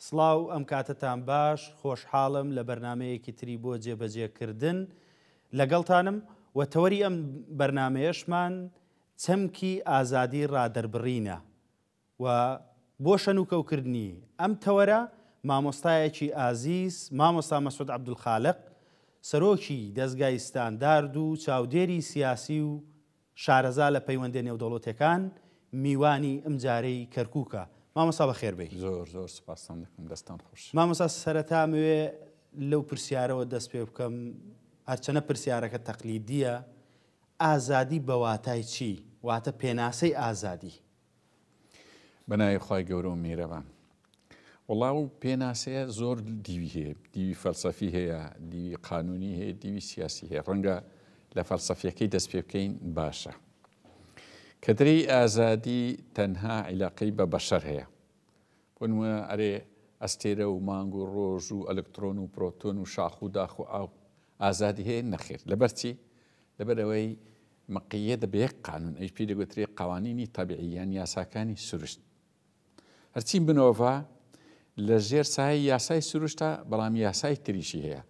سڵاو ئەم کاتتان باش خۆشحاڵم لە بەرنمەیەکی تری بۆ جێبەجێکردن لەگەڵتانم و تەوەری ئەم بەرنمەیەشمان چەمکی ئازادی ڕادەربڕینە و بۆ شەنوکەوکردنی ئەم تەوەرە مامۆستایەکی ئازیز مامۆستا مەسعود عەبدولخالق سەرۆکی دەستگای ستاندارد و چاودێری سیاسی و شارەزا لە پەیوەندی نێودەوڵەتیەکان میوانی ئەم جارەی کەرکووکە. مامۆستا بەخێر بێی. زۆر سوپاسان دەکەم، دەستان خۆش. مامۆستا سەرەتا موێ لەو پرسیارەوە دەست پێ بکەم، هەرچەنە پرسیارەکە تەقلیدیە، ئازادی بە واتای چی؟ واتە پێناسەی ئازادی. بەناوی خی گەورە و میرەبان. وەڵاو پێناسەیە زۆر دیوی هەیە، دیوی فەلسەفی هەیە، دیوی قانونی هەیە، دیوی سیاسی هەیە. ڕەنگە لە فەلسەفیەکەی دەست پێ بکەین باشە. کە دەرەی ئازادی تەنها عیلاقەی بە بەشەر هەیە. بۆنمە ئەرێ ئەستێرە و مانگ و ڕۆژ و ئەلکترۆن و پرۆتۆن و شاخ و داخ و ئاو ئازادی هەیە نەخێر. لەبەرچی؟ لەبەرەوەی مەقیەدە بە یەک قانون، ئەوش پێی دەگوترێ قوانینی تەبیعیان یاساکانی سروشت. هەرچی بنۆڤە لە ژێر سایه یاسای سروشتە، بەڵام یاسای تریشی هەیە،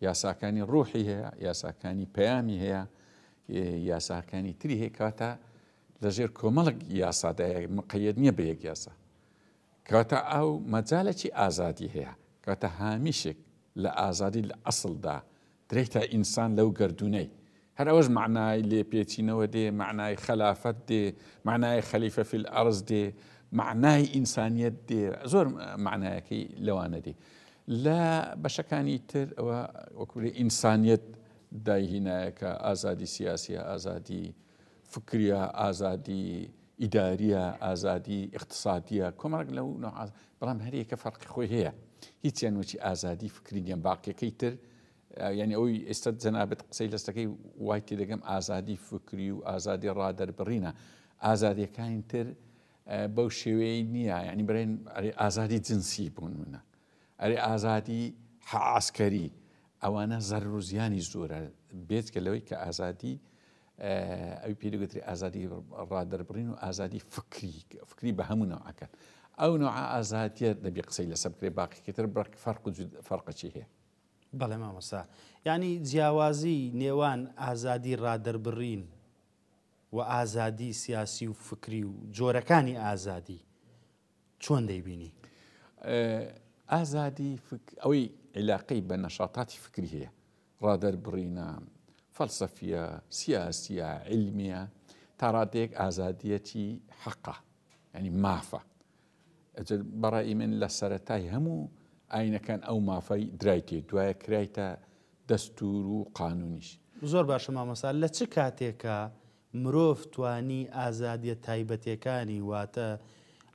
یاساکانی ڕوحی هەیە، یاساکانی پەیامی هەیە، یاساکانی تری هەیە. کاتە لە ژێر کۆمەڵک یاسادایە، مقید نییە بە یەک یاسا. کاتە ئەو مەجالێکی ئازادی هەیە، کاتە هامیشێک لە ئازادی لە ئەسڵدا درێتە ئینسان لەو گردونەی. هەر ئەوەش معنای لێپێچینەوە دێ، معنای خەلافەت دێ، معنای خەلیفە فی الئەرض دێ، معنای ئینسانیەت دێ، زۆر معنایەکەی لەوانە دێ. لە بەشەکانی تر ئەوە وەکوێ ئینسانیەت داهینایەکە، ئازادی سیاسیە، ئازادی فکریە، ئازادی ئیداریە، ئازادی اقتصادیە، کۆمەڵێک لەو نوع. بەڵام هەرەیەکە فەرقی خۆی هەیە، هیچیان وەچی ئازادی فکری نیە. باقیەکەی تر یعنی ئەوی ئێستا جەنابەت قسەی لەستەکەی وای تێ دەگەم ئازادی فکری و ئازادی ڕادەربڕینە. ئازادیەکانی تر بەو شێوەیە نییە، یعنی بەرێن ئازادی جنسی بوون منە، ئەرێ ئازادی عەسکەری، ئەوانە زەرر و زیانی زۆرە بێجگە لەوەی کە ئازادی ئەوی پێ دەگوترێ ئازادی ڕادەربڕین و ئازادی فکری بە هەموو نەوعەکە. ئەو نوع ئازادیە دەبێ قسەی لەسەر بکرێ. باقیکەتر فەرقی هەیە. بەڵێ مامۆستا، یعنی جیاوازی نێوان ئازادی ڕادەربڕین و ئازادی سیاسی و فکری و جۆرەکانی ئازادی چۆن دەیبینی؟ ئازادی ئەوەی عیلاقەی بە نەشاتاتی فکری هەیە، ڕادەربڕینە، فەلسەفیە، سیاسیە، علمیە، تا ڕادەیەک ئازادیەتی حەقە، ینی مافە. بەڕای من لە سەرەتای هەموو ئاینەکان ئەو مافەی درایتێ، دوایە کرایتە دەستور و قانونیش. زۆر باشە مامۆستا، لە چ کاتێکە مرۆڤ توانی ئازادیە تایبەتیەکانی واتە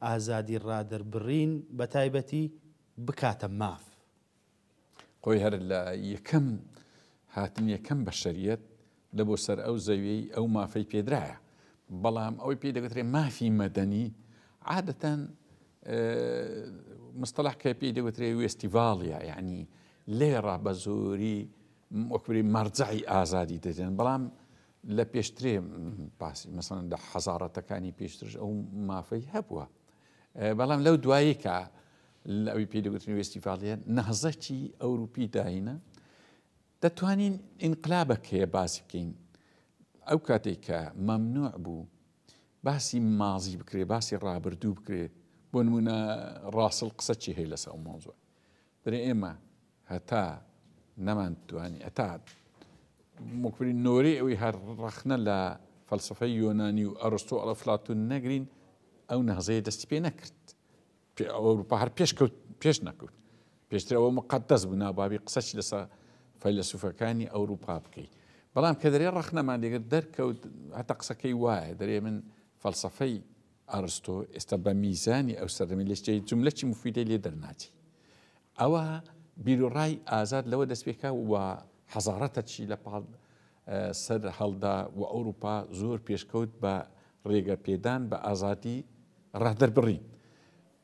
ئازادی ڕادەربڕین بە تایبەتی بکاتە ماف؟ خۆی هەر لە یەکەم هاتن یەکەم بەشەریەت لە بۆ سەر ئەو زەویەی ئەو مافەی پێدرایە. بەڵام ئەوەی پێ دەگوترێ مافی مەدەنی عادەتەن مستەلاح کە پێی دەگوترێ وێستیڤاڵیە، یعنی لێرە بە زۆری وەکوێ مەرجەعی ئازادی دەدێن. بەڵام لە پێشترێ باسی مەسەڵەن لە حەزارەتەکانی پێشترش ئەو مافەی هەبووە. بەڵام لەو دوایی کە ئەوی پێی دەگوترێ وێستیڤاڵیە نەهزەکی ئەوروپی داهینە، دەتوانین ئینقلابێک هەیە باسی بکەین. ئەو کاتێک کە مەمنوع بوو باسی مازی بکرێ، باسی ڕابردوو بکرێ، بۆ نمونە ڕاسڵ قسە چی هەیە لەسەر ئەو مۆزوع، دەرێ ئێمە هەتا نەمانتوانی ئەتا وەکوێ نۆرەی ئەوەی هەر ڕەخنە لە فەلسەفەی یۆنانی و ئەرستۆ و ئەفلاتون نەگرین، ئەو نەهزەیە دەستی پێ نەکرد. ئەوروپا هەر پێش نەکەوت، پێشتر ئەوە مقەدەس بوو، نابابی قسەچ لەسەر فەیلسوفەکانی ئەوروپا بکەیت. بەڵام کە دەرێ ڕەخنەمان دەگرت دەرکەوت، هەتا قسەکەی وایە، دەرێ من فەلسەفەی ئەرستۆ ئێستا بە میزانی ئەو سەردەمی لەشتەی جملەی مفیدەی لێ دەرناچی. ئەوە بیرۆڕای ئازاد لەوە دەست پێکا و حەزارەتەکی لە پاڵ سەر هەڵدا و ئەوروپا زۆر پێشکەوت بە ڕێگە پێدان بە ئازادی ڕادەربڕین.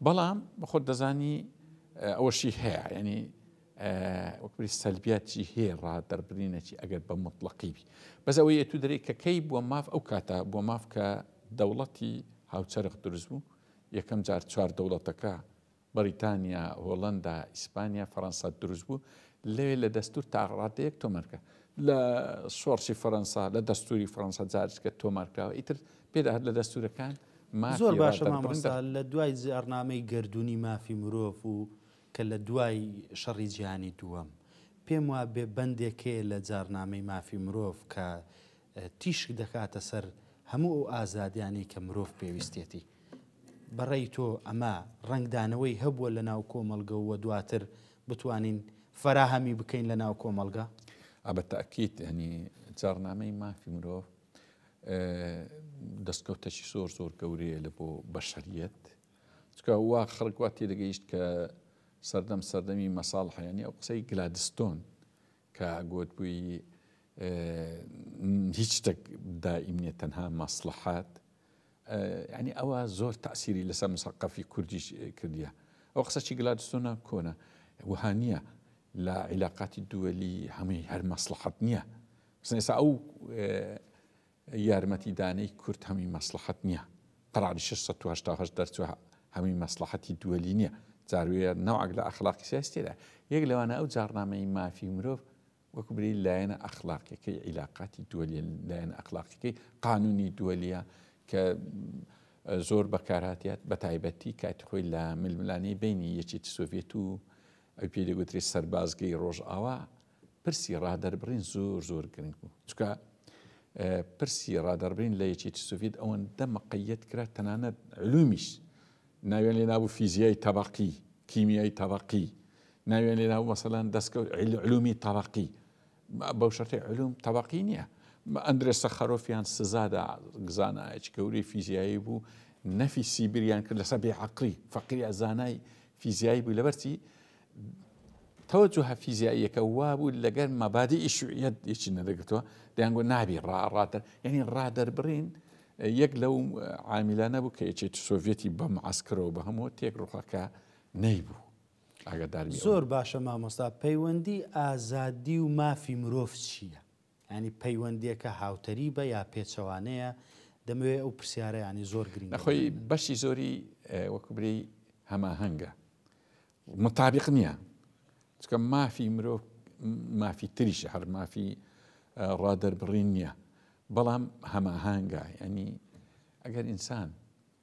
بەڵام بەخۆت دەزانی ئەوەشی هەیە، ینی وەکوی سەلبیاتی هەیە ڕادەربڕینەکی ئەگەر بە مطلقی بی. بەس ئەوەیە تو دەرێت کە کەی بووە ماف ئەو کاتە بووە ماف کە دەوڵەتی هاوچەرخ دروست بوو، یەکەم جار چوار دەوڵەتەکە بەریتانیا، هۆڵەندا، ئیسپانیا، فەڕەنسا دروست بوو لەوێ لە دەستور تا ڕادەیەک تۆمارکە لە سۆرسی فەڕەنسا لە دەستوری فەڕەنسا جارچکە تۆمارکراوە ئیتر پێدا لە دەستورەکان زۆر باشە مامۆستا لە دوای زیارنامەی گردردونی مافی مرۆڤ و کە لە دوای شەڕی جیهانی دووەم پێم وە بێ بەندێکێ لە جارنامەی مافی مرۆڤ کە تیشک دەکاتە سەر هەموو ئەو ئازادیانی کە مرۆڤ پێویستێتی. بەڕێی تۆ ئەمە ڕنگدانەوەی هەبووە لە ناو کۆمەڵگە و دواتر بتوانین فەراهەمی بکەین لە ناو کۆمەڵگە؟ بەتەئکید ینی جارنامەی مافی مرۆڤ دەستکەوتەی زۆر زۆر گەورەیە لە بۆ بەشەریەت، چکە وا خەڵک وا تێدەگەیشت کە سەردەمی مەساڵحەیانی ئەو قسەی گلادستۆن کە گوت بووی هیچ شتێک دائیم نیە تەنها مەسلحات، ینی ئەوە زۆر تەئسیری لەسەر مسەقەفی کوردیش کردیە. ئەو قسەی گلادستۆنە کۆنە وها نییە لە عیلاقاتی دووەلی هەمووی هەر مەسلحەت نییە، ئێستا ئەو یارمەتی دانەی کورد هەمی مەسلحەت نییە، قەراری 688 دەرچوە هەمی مەسلحەتی دووەلی نییە، جاروێ نەوەک لە ئەخلاقی سیاستێدا یەک لەوانە ئەو جارنامەی مافی مرۆڤ وەکو بری لایەنە ئەخلاقیەکەی عیلاقاتی دووەلیە، لایەنە ئەخلاقیەکەی قانونی دووەلیە کە زۆر بەکارهاتیات بە تایبەتی کاتی خۆی لە ململانەی بینی یەکێتی سۆڤێت و ئەو پێ دەگوترێت سەربازگەی ڕۆژئاوا پرسی ڕادەربڕین زۆر زۆر گرنگ بوو، چکە پرسی ڕادەربڕین لە یەکێتی سۆڤێت ئەوەندە مەقەیەت کرا تەنانەت علومیش ناوێن لێ نابوو فیزیای تەبەقی، کیمیای تەبەقی، ناوێن لێ نابوو مەسەلەن دەستکەوت علومی تەبەقی، بەو شەرطەی علوم تەبەقی نییە. ئەندرێ سەخەرۆفیان سزادا زانایەکی گەورەی فیزیایی بوو، نەفی سیبریان کرد لەسەر بێعەقڵی فەقیری زانای فیزیایی بوو، لەبەرچی تەوەجوهە فیزیاییەکە وا بوو لەگەر مەبادی شوعیەت یەکی نەدەگرتەوە دەیانگۆ نابی ڕادەر، یعنی ڕادەربڕین یەک لەو عامیلانە بوو کە یەکێتی سۆڤێتی بەم عەسکەرەوە بە هەموو تێک ڕوخەکە نەیبوو. زۆر باشە مامۆستا، پەیوەندی ئازادی و مافی مرۆڤ چییە؟ ینی پەیوەندیەکە هاوتەری بە یا پێچەوانەیە؟ دەمەوێت ئەو پرسیارە ینی زۆر گرنگ نەخۆی بەشی زۆری وەکوبری هەماهەنگە مطابق نییە، چکە مافی مرۆڤ مافی تریشە، هەر مافی ڕادەربڕین نییە، بەڵام هەماهەنگە، ینی ئەگەر ئینسان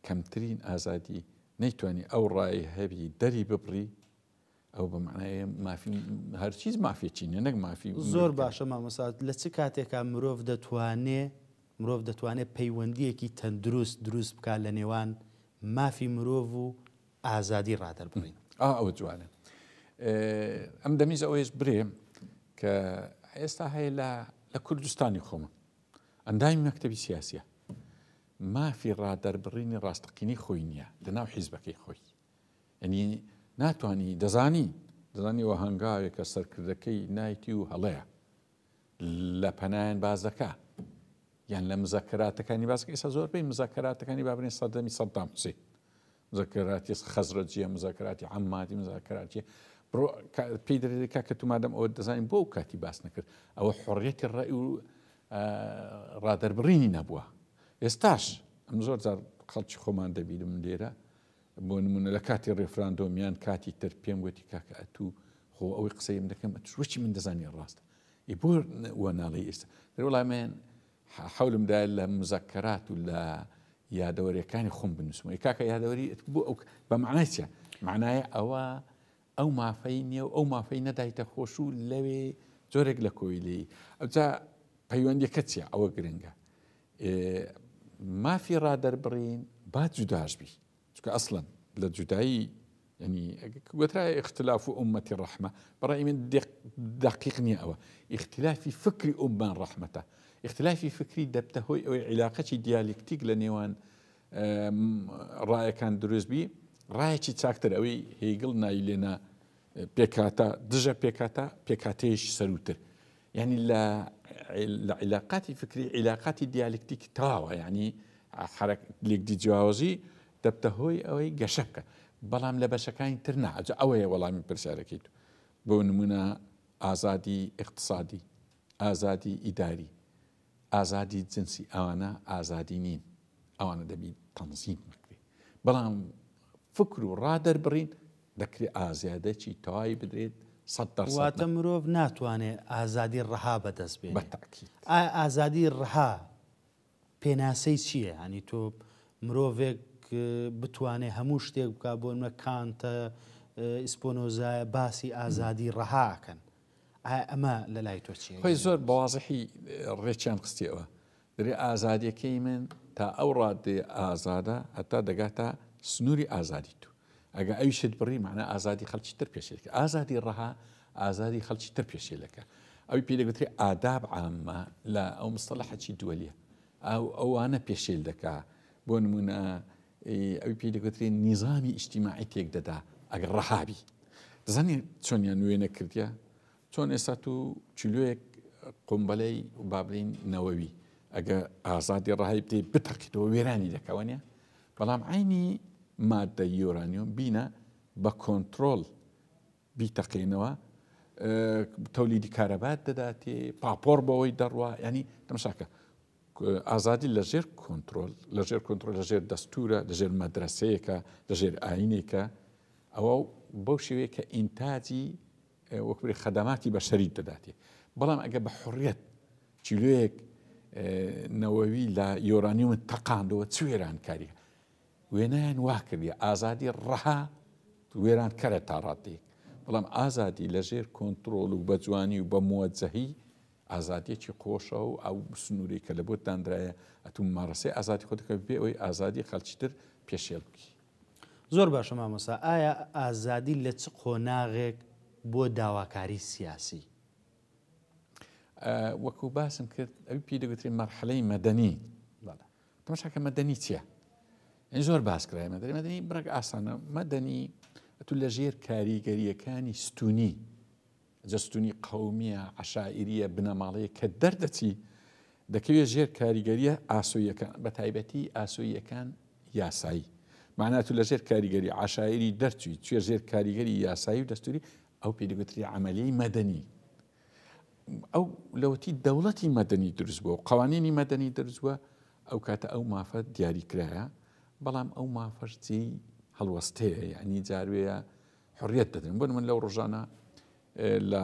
کەمترین ئازادی نەیتوانی ئەو ڕای هەبی دەری ببڕی ئەو بە معنایە مافی هەرچیز مافێکی نیە، نەک مافی. زۆر باشە مامۆستا، لە چ کاتێکا مرۆڤ دەتوانێت پەیوەندیەکی تەندروست دروست بکات لە نێوان مافی مرۆڤ و ئازادی ڕادەربڕین؟ ئەوە جوانە. ئەم دەمیز ئەوەیش برێ کە ئێستا هەیە لە کوردستانی خۆمە ئەندامی مەکتەبی سیاسیە مافی ڕادەربڕینی ڕاستەقینی خۆی نییە لە ناو حیزبەکەی خۆی، ینی ناتوانی دەزانی وە هەنگاوێکە سەرکردەکەی نایتی و هەڵەیە لە پەنایان باز دەکا یان لە مزەکراتەکانی باسکە ئێستا زۆربەی مزەکراتەکانی بابرێن سەردەمی سەدام حوسێن، مزەکراتی خەزرەجیە، مزەکراتی عەمماتی، مزەکراتی پێی دەرێکا کە تو مادەم ئەوە دەزانین بۆ ئەو کاتی باس نەکرد، ئەوە حڕیەتی ڕێی و ڕادەربڕینی نەبووە. ئێستاش ئەم زۆر جار خەڵکی خۆمان دەبیرم لێرە بۆ نمونە لە کاتی ڕێفراندۆمیان کاتی تر پێم گوتی کاکە ئەتوو خۆ ئەوەی قسەیم دەکەم ئەتوشی من دەزانی ڕاستە بۆ وە ناڵی ئێستا دەوڵامیان حەولمدا لە مزەکەرات و لە یادەوەریەکانی خۆم بنووسمەوەی کاکە یادەوەری بۆ ئەو بە معنای چە؟ معنایە ئەوە ئەو مافەی نییە و ئەو مافەی نەدایتە خۆش و لەوێ زۆرێک لە کۆیلەی ئەوجا پەیوەندیەکە چیە؟ ئەوە گرنگە مافی ڕادەربڕین با جوداش بی، چکە ئەسڵەن لە جودایی ینی گوترای اختلاف و ئومەتی ڕەحمە، بەڕای من دقیق نییە ئەوە، اختلافی فکری ئومان ڕەحمەتە، اختلافی فکری دەبتە هۆی ئەوەی عیلاقەتی دیالکتیک لە نێوان ڕایەکان دروست بی، ڕایەکی چاکتر ئەوەی هێگڵ ناوی لێنە پێکاتە دژە پێکاتەیەش سەروتر، یعنی لە عیلاقاتی فکری عیلاقاتی دیالکتیک تەواوە، یعنی لێکدی جیاوازی دەبتە هۆی ئەوەی گەشە بکە، بەڵام لە بەشەکانی تر نەجا ئەوەیە وەڵامی پرسیارەکەیت بۆ نمونە ئازادی اقتصادی، ئازادی ئیداری، ئازادی جنسی، ئەوانە ئازادی نین، ئەوانە دەبی تەنزیم بکرێ، بەڵام فکر و ڕادەربڕین دەکرێت ئازادەی تەواوی بدرێت 100%. واتە مرۆڤ ناتوانێت ئازادی ڕەها بەدەست بێت. بەتاکید ئازادی ڕەها پێناسەی چییە؟ ینی تۆ مرۆڤێک بتوانێت هەموو شتێک بکە بۆ نمە کانتە ئیسپۆنۆزایە باسی ئازادی ڕەهاکەن. ئەمە لە لای تۆ چیە؟ خۆی زۆر بەوازحی ڕێکیان خستیەوە دەرێ ئازادیەکەی من تا ئەو ڕادێ ئازادە هەتا دەگاتە سنووری ئازادی تو ئەگە ئەویشت بڕی معنە ئازادی خەڵکی تر پێشێلەکە ئازادی ڕەها ئازادی خەڵکی تر پێشێلەکە ئەوی پێ دەگوترێ ئاداب عامە لە ئەو مستەڵەحەکی دووەلیە ئەوانە پێشێل دەکا بۆ نمونە ئەوی پێ دەگوترێ نیزامی ئیجتیماعی تێک دەدا ئەگەر ڕەهابی دەزانێ چۆنیان وێنە کردیە چۆن ئێستا تو چلوەیەک قۆمبەلەی و بابلین نەوەوی ئەگە ئازادی ڕەهای بدێ بتەقیتەوە وێرانی دەکەوەنیە بەڵام عینی مادە یۆرانیۆم بینە بە کۆنتترۆل بیتەقینەوە تەولیدی کارەبات دەداتێ پاپۆر بەوەی دەڕوە ینی تەماشاکە ئازادی لەژێر کۆنتترۆل لەژێر کۆنتترۆل لەژێر دەستورە لەژێر مەدرسەیەکە لەژێر ئاینێکە ئەوە بەو شێوەیە کە ئینتاجی وەکوری خەدەماتی بەشەری دەداتێ بەڵام ئەگە بە حڕیەت چیلۆیەک نەوەوی لە یۆرانیومت تەقاندەوە چ وێران کاریە وێنیان وا کردی ئازادی ڕەها وێران کەرە تا ڕاتێک بەڵام ئازادی لەژێر کۆنتترۆل و بە جوانی و بە موەجەهی ئازادیەکی خۆشە و ئەو سنووری کە لە بۆ دانرایە ئەتوم مارەسەی ئازادی خۆتەکە بێ ئەوی ئازادی خەڵکیتر پێشێل بکی. زۆر باشە مامۆستا ئایا ئازادی لە چ قۆناغێک بۆ داواکاری سیاسی؟ وەکو باسم کرد ئەوی پێ دەگوترێت مەرحەلەی مەدەنی تەماشاکە مەدەنی چییە؟ ئەی زۆر باس کرای مەدەنی بڕێک ئاسانە مەدەنی ئەتو لە ژێر کاریگەریەکانی ستونی جەستونی قەومیە عەشائیریە بنەماڵەیە کە دەردەچی دەکەوێت ژێر کاریگەریە ئاسۆیەکان بە تایبەتی ئاسۆیەکان یاسایی معناتو لە ژێر کاریگەری عەشائیری دەرچووی توێ ژێر کاریگەری یاسایی و دەستوری ئەو پێ دەگوترێت عەمەلیەی مەدەنی ئەو لەوەتی دەوڵەتی مەدەنی دروست بووە و قەوانینی مەدەنی دروست بووە ئەو کاتە ئەو مافە دیاریکرایە بەڵام ئەو مافەش جێی هەڵوەستەیە یعنی جاروەیە حڕیەت دەدرن بۆ من لەو ڕۆژانە لە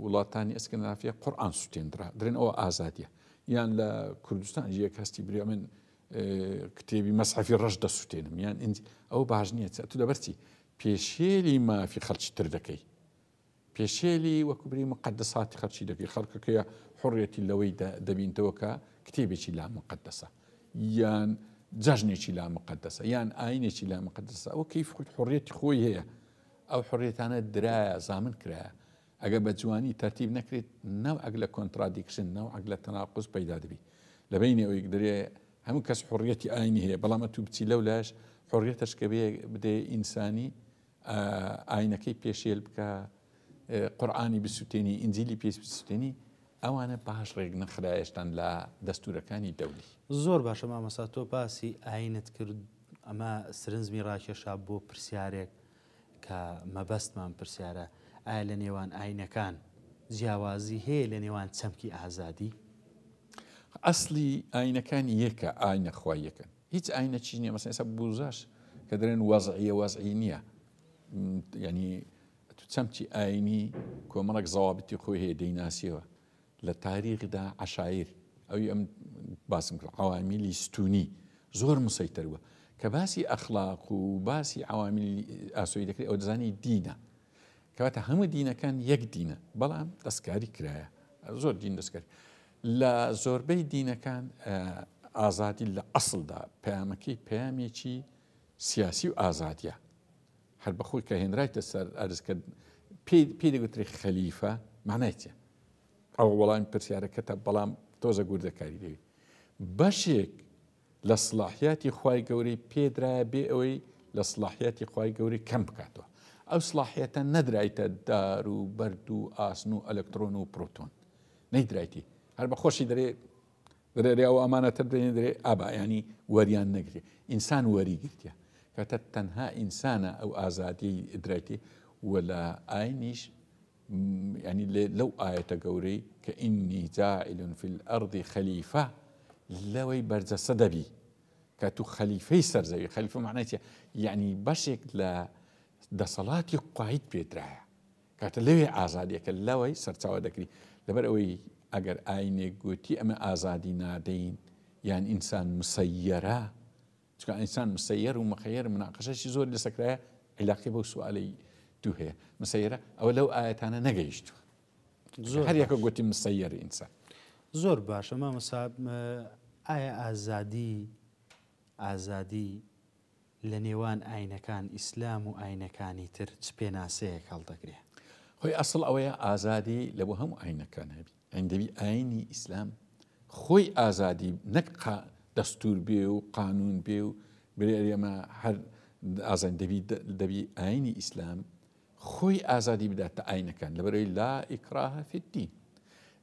وڵاتانی ئەسکەندنافیە قورئان سوتێندرا درێن ئەوە ئازادیە یان لە کوردستان یەک هەستی بریا من کتێبی مەسحەفی ڕەش دەسوتێنم یان ئەو باش نییە تو لەبەرچی پێشێلی مافی خەڵکی تر دەکەی پێشێلی وەکوبری مقدساتی خەڵکی دەکەی خەڵکەکەیە حڕێتی لەوەی دەبینتەوە کە کتێبێکی لا مقدسە یان جەژنێکی لا مقدسە یان ئاینێکی لا مقدسە ئەوە کەیف حڕێتی خۆی هەیە ئەو حڕێتانە درایە زامن کرایە ئەگە بە جوانی تەرتیب نەکرێت نەوعەک لە کۆنترادیکشن نەوعەک لە تەناقض پەیدا دەبی لەبینی ئەوەی دەرێ هەموو کەس حڕێتی ئاینی هەیە بەڵام تو بچی لەو لاش حڕێتش کە بدێ ئینسانی ئاینەکەی پێشێل بکە قورئانی بسووتێنی ئینجیلی پێش بسووتێنی ئەوانە باش ڕێک نەخرایشتان لە دەستورەکانی دەولی. زۆر باشە مامەستا تۆ باسی ئاینت کرد ئەمە سرنجمی ڕاکێشا بۆ پرسیارێک کە مەبەستمان پرسیارە ئایا لە نێوان ئاینەکان جیاوازی هەیە لە نێوان چەمکی ئازادی؟ ئەسلی ئاینەکان یەکە ئاینە خوای یەکەن هیچ ئاینەکی نییە مەسەڵەن ئێستا بوزاش کە دەرێن وەزعی نییە یعنی چەمکی ئاینی کۆمەڵک زەوابەتی خۆی هەیە دەیناسیەوە لە تاریخدا عەشایر ئەوی ئەم باسم کرد عەوامیلی ستونی زۆر مسەیتەروە کە باسی ئەخلاق و باسی عەوامیلی ئاسۆیی دەکرێت ئەو دەزانی دینە کەواتە هەموو دینەکان یەک دینە بەڵام دەستکاری کرایە زۆر دین دەستکاری لە زۆربەی دینەکان ئازادی لە ئەسڵدا پەیامەکەی پەیامێکی سیاسی و ئازادیە هەر بەخۆی کە هێنرایتە سەر ئەرزکە پێی دەگوترێت خەلیفە معنای چییە؟ ئەو وەڵامی پرسیارەکەتە بەڵام تۆزە گوردەکاری دەوی بەشێک لە سڵاحیاتی خوای گەورەی پێدرایە بێ ئەوەی لە سڵاحیاتی خوای گەورەی کەم بکاتەوە ئەو سڵاحیەتە نەدرایتە دار و بەرد و ئاسن و ئەلکترۆن و پرۆتۆن نەیدرایتی هەر بە خۆشی دەرێ ئەو ئەمانەتە بدرێنێ دەرێ ئابا ینی وەریان نەگرێ ئینسان وەری گرتیە کەواتە تەنها ئینسانە ئەو ئازادی درایتی ولا ئاینیش ینی لەو ئاەتە گەورەی کە ئینی جاعل فی الأرض خەلیفە لەوەی بەرجەسە دەبی کە تو خەلیفەی سەرزەوی خەلیفە معنای چییە؟ یعنی بەشێک لە دەسەڵاتی قوایت پێدرایە کاتە لەوێ ئازادیەکە لەوەی سەرچاوە دەکری لەبەر ئەوەی ئەگەر ئاینێک گوتی ئەمە ئازادی نادەین یان ئینسان مسەیەرە چکە ئینسان مسەیەر و مەخەیەر مناقەشەشی زۆر لەسەکرایە عیلاقی بەو سوالەی دوو هەیە مسەیەرە ئەوە لەو ئاەتانە نەگەیشتوە هەر یەکە گوتی مسەیەر ئینسان زۆر باشە مامەساب ئایا ئازادی لە نێوان ئاینەکان ئیسلام و ئاینەکانی تر چ پێناسەیەک هەڵدەگرێ خۆی ئەسڵ ئەوەیە ئازادی لە بۆ هەموو ئاینەکان هەبی ئەندەبی ئاینی ئیسلام خۆی ئازادی نەک دەستور بێ و قانون بێ و برێمە هەر ئازان دەبی ئاینی ئیسلام خۆی ئازادی بداتە ئاینەکان لەبەرەوەی لا ئیکراهە فی الدین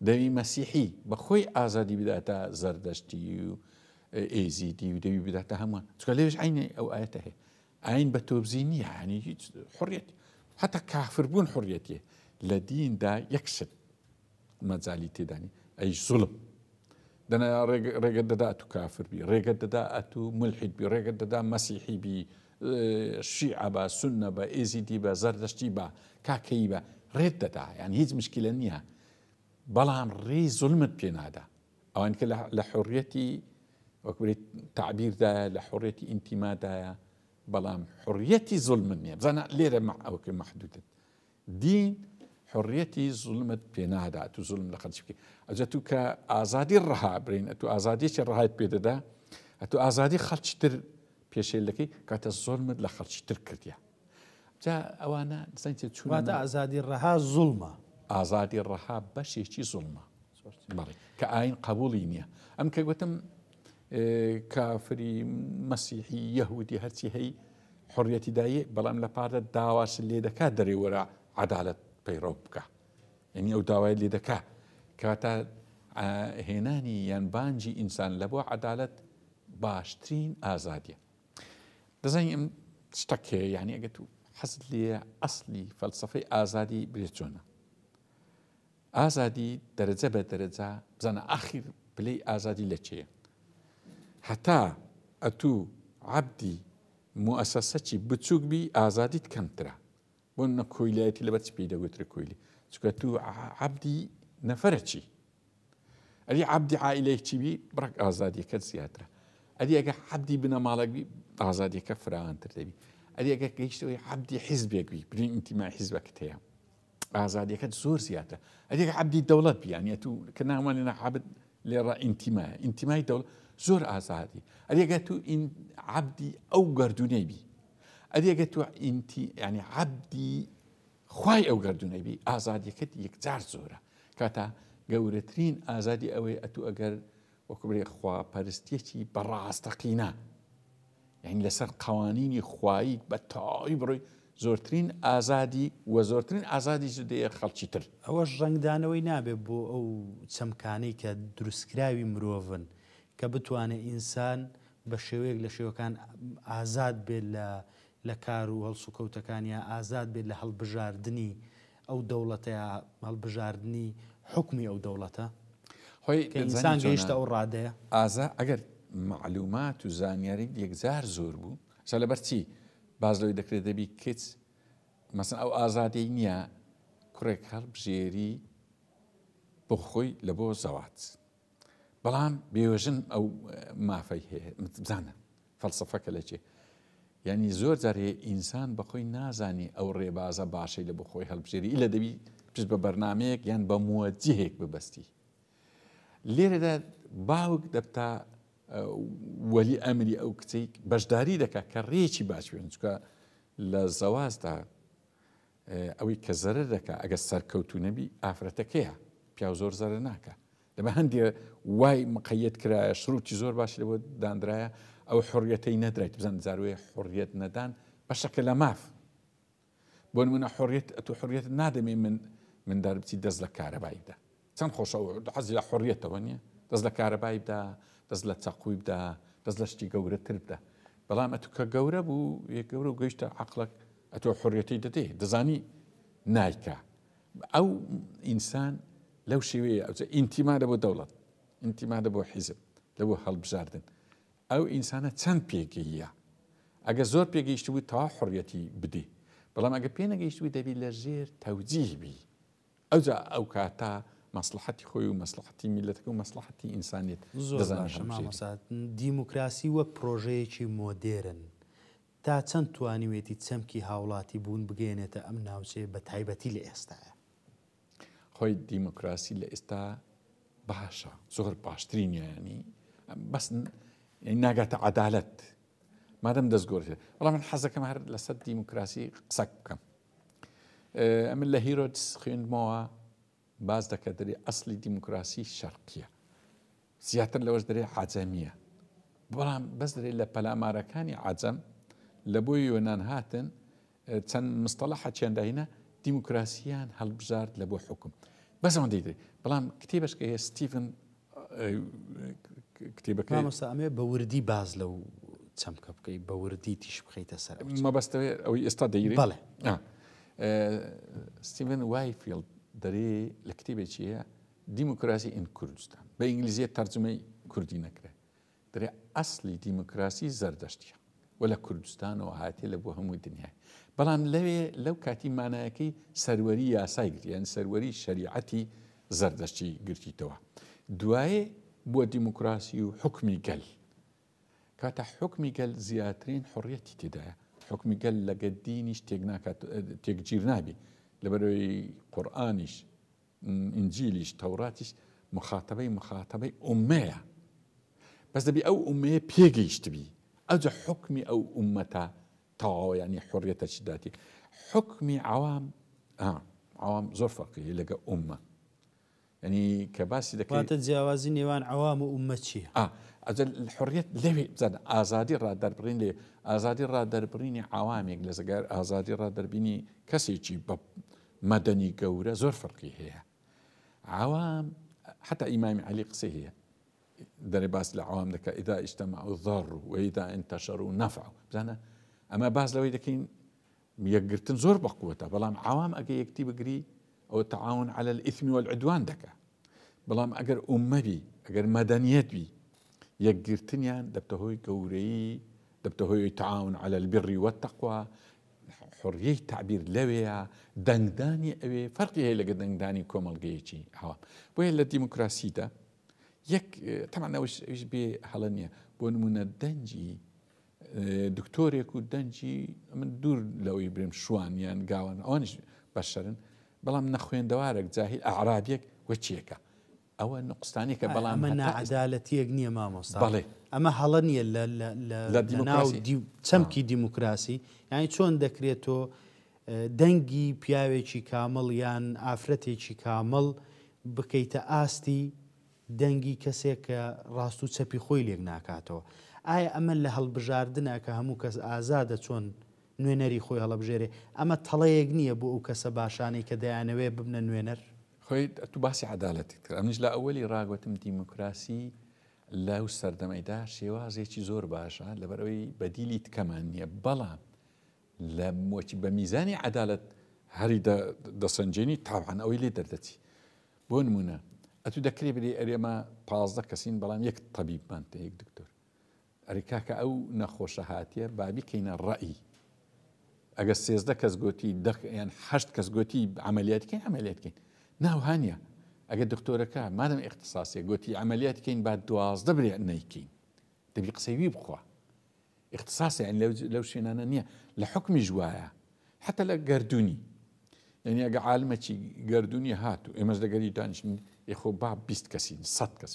دەوی مەسیحی بە خۆی ئازادی بداتە زەردەشتی و ئێزیدی و دەوی بداتە هەمووان چکە لێش عینی ئەو ئاەتە هەیە ئاین بە تۆبزی نییە ینی هیچ حڕیەتی حتا کافربوون حڕیەتیە لە دیندا یەکشت مەجای تێدانی ئەی زوڵم دەنا ڕێگە دەدا تو کافر بی ڕێگە دەدا ئەتو ملحید بی ڕێگە دەدا مەسیحی بی شیعە بە سونە بە ئێزیدی بە زەردەشتی بە کاکەی بە ڕێت دەدا یان هیچ مشکلە نییە بەڵام ڕێی زوڵمت پێ نادا ئەوان کە لە حڕیەتی وەکبرێت تعبیردایە لە حڕیەتی ئینتیمادایە بەڵام حڕیەتی زوڵمت نییە بزانە لێرە ئەوکە مەحدودت دین حڕیەتی زوڵمت پێ نادا تو زوڵم لە خەڵکی بکەی ئەجا تو کە ئازادی ڕەها برین ئەتو ئازادیەکی ڕەهایت پێ دەدا ئەتو ئازادی خەڵکیتر پێشێلەکەی کاتە زۆرمت لە خەڵکیتر کردیە جا ئەوانە زەنجە چووناتە ئازادی ڕەها زوڵمە ئازادی ڕەها بەشێکی زوڵمە بەڵێ کە ئاین قبولی نییە ئەم کە گوتم کافری مەسیحی یەهودی هەرچی هەی حڕیەتی دایە بەڵام لە پارە داواش لێ دەکات دەرێوەرە عەدالەت پەیڕەو بکە یعنی ئەو داوای لێ دەکات کەواتە هێنانی یان بانجی ئینسان لە بۆ عەدالەت باشترین ئازادیە دەزانین ئەم شتێک هەیە یعنی ئەگەر تو حەزت لێ ئەسلی فەلسەفەی ئازادی برێت چۆنە ئازادی دەرەجە بە دەرەجە بزانە ئاخیر پلەی ئازادی لە چێە هەتا ئەتوو عەبدی مؤسسەی بچووک بی ئازادیت کەمترە بۆ نە کۆیلایەتی لەبەر چ پێی دەگوترێ کۆیلی چکە تو عەبدی نەفەرەچی ئەری عەبدی عائیلەیەکی بی بڕک ئازادیەکەت زیاترە ئەری ئەگە عەبدی بنەماڵێک بی ئازادیەکە فراوانتر دەبی ئەری ئەگە گەیشتەوەی عەبدی حیزبێک بی برین ئینتیمای حیزبەکەت هەیە ئازادیەکەت زۆر زیاترە ئەری ئەگە عەبدی دەوڵەت بی یانە تو کە ناموانێنە عەبد لێڕە ئینتیمای دەوڵەت زۆر ئازادی ئەریگە تو عەبدی ئەو گەردونەی بی ئەریگە تو ینی عەبدی خوای ئەو گەردونەی بی ئازادیەکەت یەکجار زۆرە کاتە گەورەترین ئازادی ئەوەی ئەتو ئەگەر وەکوبرێ خواپەرستیەکی بەڕاستەقینە یعنی لەسەر قوانینی خوایی بە تەواوی بڕۆی زۆرترین ئازادی و زۆرترین ئازادی دەیە خەڵکی تر ئەوەش ڕنگدانەوەی نابێت بۆ ئەو چەمکانەی کە دروستکراوی مرۆڤن کە بتوانێت ئینسان بە شێوەیەک لە شێوەکان ئازاد بێت لە کار و هەڵسوکەوتەکانیان ئازاد بێت لە هەڵبژاردننی ئەو دەوڵەتەیە هەڵبژاردننی حکمی ئەو دەوڵەتە ئینسان گەیشتە ئەو ڕادەیە ئەگەر معلومات و زانیاری یەکجار زۆر بوو سە لەبەر چی باز لەوەی دەکرێت دەبی کچ مەسەن ئەو ئازادی نییە کوڕێک هەڵبژێری بۆ خۆی لە بۆ زەواج بەڵام بێوەژن ئەو مافەی هەیە بزانە فەلسەفەکە لە چێ یعنی زۆر جار هەیە ئینسان بەخۆی نازانی ئەو ڕێبازە باشەی لە بۆ خۆی هەڵبژێری لە دەبی پشت بە بەرنمەیەک یان بە موەجهێک ببەستی لێرەدا باوک دەبتا وەلی ئەمری ئەو کچەی بەشداری دەکات کە ڕێکی باش بێن چکە لە زەوازدا ئەوەی کە زەرەر دەکات ئەگە سەرکەوتو نەبی ئافرەتەکەیە پیا زۆر زەرەر ناکە لەبە هەندێ وای مقەیەت کرایە شروعی زۆر باشی لەبۆ دانرایە ئەو حڕیەتەی نەدرایت بزان زاروێ حڕیەت نەدان بەشەکە لە ماف بۆ نمونە ئەتو حڕیەت نادەمێ من دەربچی دەست لە کارەبایی بدە چەند خۆشە حەزی لە حڕیەتەوە نییە دەست لە کارەبایی بدە دەست لە چەقوی بدە دەست لە شتی گەورەتر بدە بەڵام ئەتو کە گەورە بوو یەک گەورە و گەیشتە عەقڵەک ئەتۆ حڕیەتی دەدێ دەزانی نایکە ئەو ئینسان لەو شێوەیە ئینتیمادە بۆ دەوڵەت ئینتیمادە بۆ حیزب لە بۆ هەڵبژاردن ئەو ئینسانە چەند پێگەیە ئەگە زۆر پێگەیشت بوو تا حڕیەتی بدێ بەڵام ئەگە پێ نەگەیشتوی دەبی لە ژێر تەوجیهبی ئەوجا ئەو کاتە مەسلحەتی خۆی و مەسلحەتی میلەتەکە و مەسلحەتی ئینسانیت زۆر باشە مامۆستا. دیموکراسی وەک پرۆژەیەکی مۆدێرن تا چەند توانیوێتی چەمکی هاوڵاتی بوون بگەێنێتە ئەم ناوچێ بە تایبەتی لە ئێستاە؟ خۆی دیموکراسی لە ئێستا باشە، زۆر باشترین ینی بەس ناگاتە عەدالەت مادەم دەستگۆڕێت. بەڵام من حەزەکەم هەر لەسەر دیموکراسی قسە بکەم. ئەمن لە هیرۆدس خوێندمەوە باز دەکە دەرێ ئەسلی دیموکراسی شەرقیە، زیاتر لەوەش دەرێ عەجەمیە. بەڵام بەس دەرێ لە پەلامارەکانی عەجەم لە بۆ یۆنان هاتن چەند مستەڵەحە چێنداهینە دیموکراسیان هەڵبژارد لە بۆ حکم بەس ئەوەندەی دەرێ. بەڵام کتێبەشکە هەیە ستیڤن کتێبەکە مامۆستا ئەمێ بە وردی باز لەو چەمکە بکەی بە وردی تیش بخەیتە سەر مەبەستەوێ ئەوەی ئێستا دەیری. بەڵێ ستیڤن وایفیلد دەرێ لە کتێبێکی هەیە دیموکراسی ئین کوردستان بە ئینگلیزیە تەرجمەی کوردی نەکرێ دەرێ ئەسلی دیموکراسی زەردەشتیە و لە کوردستانەوە هاتێ لە بۆ هەمووی دنیای. بەڵام لەوێ لەو کاتی مانایەکەی سەروەری یاسای گرتی یان سەروەری شەریعەتی زەردەشتی گرتیتەوە. دوایێ بۆ دیموکراسی و حکمی گەل کاتە حکمی گەل زیاترین حڕیەتی تێدایە. حکمی گەل لەگە دینیش تێکگیر نابی لەبەرەوەی قورئانیش ئینجیلیش تەوراتیش مخاتەبەی ئومەیە بەس دەبی ئەو ئومەیە پێگەیشتبی ئەوجا حکمی ئەو ئومەتە تەواو ینی حڕیەتەشی داتی. حکمی عوام زۆر فەرقی لەگە ئومە ینی کە باسی دەکاتە جیاوازی نێوان عوام و ئومە چییە؟ حڕیەت لەوێ بزانە ئازادی ڕادەربڕین لێ ئازادی ڕادەربڕینی عوامێک لە زەگار ئازادی ڕادەربینی کەسێکی بە مەدەنی گەورە زۆر فەرقی هەیە. عوام حتى ئیمامی عەلی قسەی هەیە دەرێ باس لە عوام دەکە ئیدا ئیجتەمەعوا ضەر وئیدا انتەشەروا نەفع. بزانە ئەمە باز لەوەی دەکەین یەکگرتن زۆر بەقووەتە بەڵام عوام ئەگە یەکتی بگری ئەو تەعاون عەلە الئیثم والعدوان دەکە. بەڵام ئەگەر ئومە بی ئەگەر مەدەنیەت بی یەکگرتنیان دەبتە هۆی گەورەیی دەبتە هۆی تەعاون عەلە البر والتەقوا. حڕیەی تعبیر لەوەیە دەنگدانی ئەوێ فەرقی هەیە لەگە دەنگدانی کۆمەڵگەیەکی عوام. بۆیە لە دیموکراسیدا یەک تەمان ئەوش بێ هەڵە نییە. بۆ نمونە دەنجی دکتۆرێک و دەنجی من دوور لەوەی برێم شوانیان گاوان ئەوانش بەشەرن بەڵام نەخوێندەوارێک جاهیل ئەعرابیەک وەچیەکە ئەوە نقستانێکە بەڵام ئەمە نەعەدالەتیەک نییە مامۆستا. بەڵێ ئەمە هەڵە نییە لە ناو چەمکی دیموکراسی یعنی چۆن دەکرێتەوە دەنگی پیاوێکی کامڵ یان ئافرەتێکی کامڵ بکەیتە ئاستی دەنگی کەسێک کە ڕاست و چەپی خۆی لێک ناکاتەوە. ئایا ئەمە لە هەڵبژاردنە کە هەموو کەس ئازادە چۆن نوێنەری خۆی هەڵەبژێرێ ئەمە تەڵەیەک نییە بۆ ئەو کەسە باشانەی کە دەیانەوێ ببنە نوێنەر؟ خۆی تو باسی عەدالەتی کرد. ئەمنیش لە ئەوەلی ڕاگوتم دیموکراسی لەو سەردەمەیدا شێوازێکی زۆر باشە لەبەرەوەی بەدیلی تکەمان نییە بەڵام لە مۆچی بە میزانی عەدالەت هەری دەسەنجێنی تاوان ئەوەی لێ دەردەچی. بۆ نمونە ئەتو دەکرێ بێ ئەرێمە 15 کەسین بەڵام یەک تەبیبمان تە یەک دکتۆر ئەریکاکە ئەو نەخۆشە هاتیە بابی کەینە ڕەئی ئەگە 13 کەس گوتی یان 8 کەس گوتی عملیاتکەین عملیاتکەین ناوهانیە. ئەگە دکتۆرەکە مادەم اختصاسیە گوتی عملیاتکەین با 12 برێ نەیکەین دەبی قسەیوی بخوا. اختصاسی یان لەو شوێنانە نییە لە حکمی ژوایە حتى لە گەردوونی یعنی ئەگە عالمەکی گەردوونی هاتو ئێمەش دەگەری دانیشتین یخۆ با 20 کەسین 100 کەس.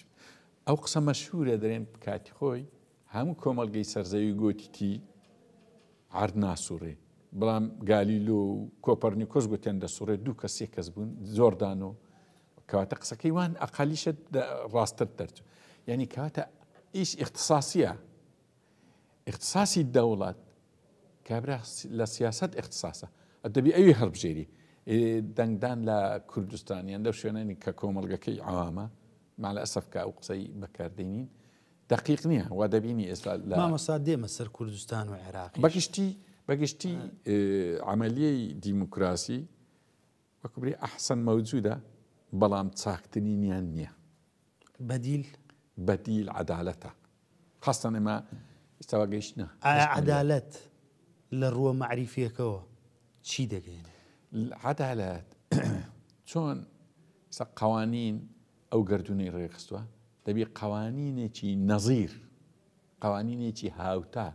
ئەو قسە مەشهورە دەرێن کاتی خۆی هەموو کۆمەڵگەی سەرزەوی گوتیتی عرض ناسوڕێ بەڵام گالیلۆ و کۆپەرنیکۆس گوتیان دەسوڕێ 2 کەس 3 کەس بوون زۆردانۆ کەواتە قسەکەی وان ئەقالیشە ڕاستتر دەرچوو. یعنی کەواتە ئیش اختصاسیە اختصاسی دەوڵەت کابرا لە سیاست اختصاسە دەبی ئەوی هەڵبژێری. دەنگدان لە کوردستانیان لەو شوێنانی کە کۆمەڵگەکەی عوامە مع الأسف کە ئەو قسەی بەکاردێنین دقیق نییە وا دەبینی ئێستا مامۆستا دێمە سەر کوردستان و عێراق بەگشتی عملیەی دیموکراسی وەکوبری ئەحسن مەوجودە بەڵام چاکترینیان نییە. بەدیل عەدالەتە خاستان ئێمە ئێستاوا گەیشتنە. ئایا عەدالەت لە ڕووە مەعریفیەکەوە چی دەگەێنێ؟ عدالات چۆن قوانین ئەو گردردونەی ڕێخستووە دەبی قوانینێکی نەظیر، قوانینێکی هاوتا،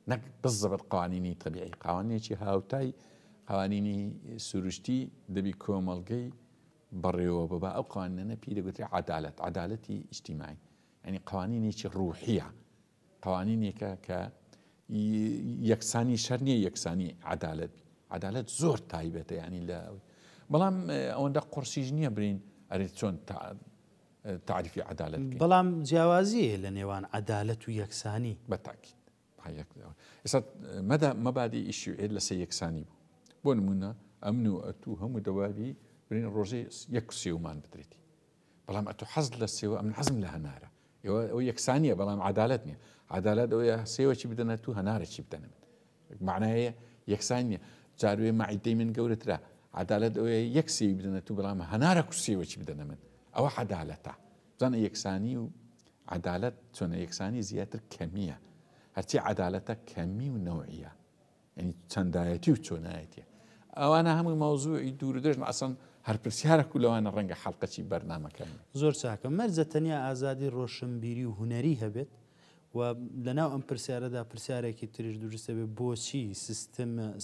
نەک بزەبت قوانینی طبیعی، قوانینێکی هاوتای، قوانینی سروشتی دەبی کۆمەڵگەی بەڕێوە ببە. ئەو قوانینە پێی دەگوترێت عدالت، عدالەتی ئیجتیماعی، ینی قوانینێکی ڕوحیە، قوانینێکە کە یەکسانی شەر نییە، یەکسانی عدالت. عدالت زۆر تایبەتە، ینی لە بەڵام ئەوەندە قورسیش نییە برین ئەرێ چۆن تعریفی عدالت بکەین. بەڵام جیاوازیە لە نێوان عدالت و یەکسانی. بەتاکید ئێستا مەبادی ئیشوێت لەسەر یەکسانی بوو. بۆ نمونە ئەمن و ئەتوو هەموو دەوابی برین ڕۆژێ یەک سێومان بدرێتی، بەڵام ئەتوو حەز لە سێوە، ئەمن حەزم لە هەنارە. ئەو یەکسانیە، بەڵام عدالت نییە. عدالت ئەوەیە سێوەکی بدەنە تو هەنارێکی بدەنە من، معنایە یەکسان نییە. جاروێ مەعیدەی من گەورەترە، عدالت ئەوەیە یەک سێوی بدەنە تو، بەڵام هەنارە سێوەکی بدەنە من، ئەوە عدالەتە. بزانە یەکسانی و عدالت چۆنە؟ یەکسانی زیاتر کەمیە، هەرچی عدالەتە کەمی و نەوعیە، ینی چەندایەتی و چۆنایەتیە. ئەوانە هەمووی مەوزوعی دوور و درێژن، ئەسڵ هەر پرسیارێک و لەوانە ڕەنگە حەڵقەی بەرنامەکەن. زۆر چاکە. مەرجە تەنیا ئازادی ڕۆشنبیری و هوەری هەبێت و لەناو ئەم پرسیارەدا پرسیارێکی تریش دروستە بێت، بۆچی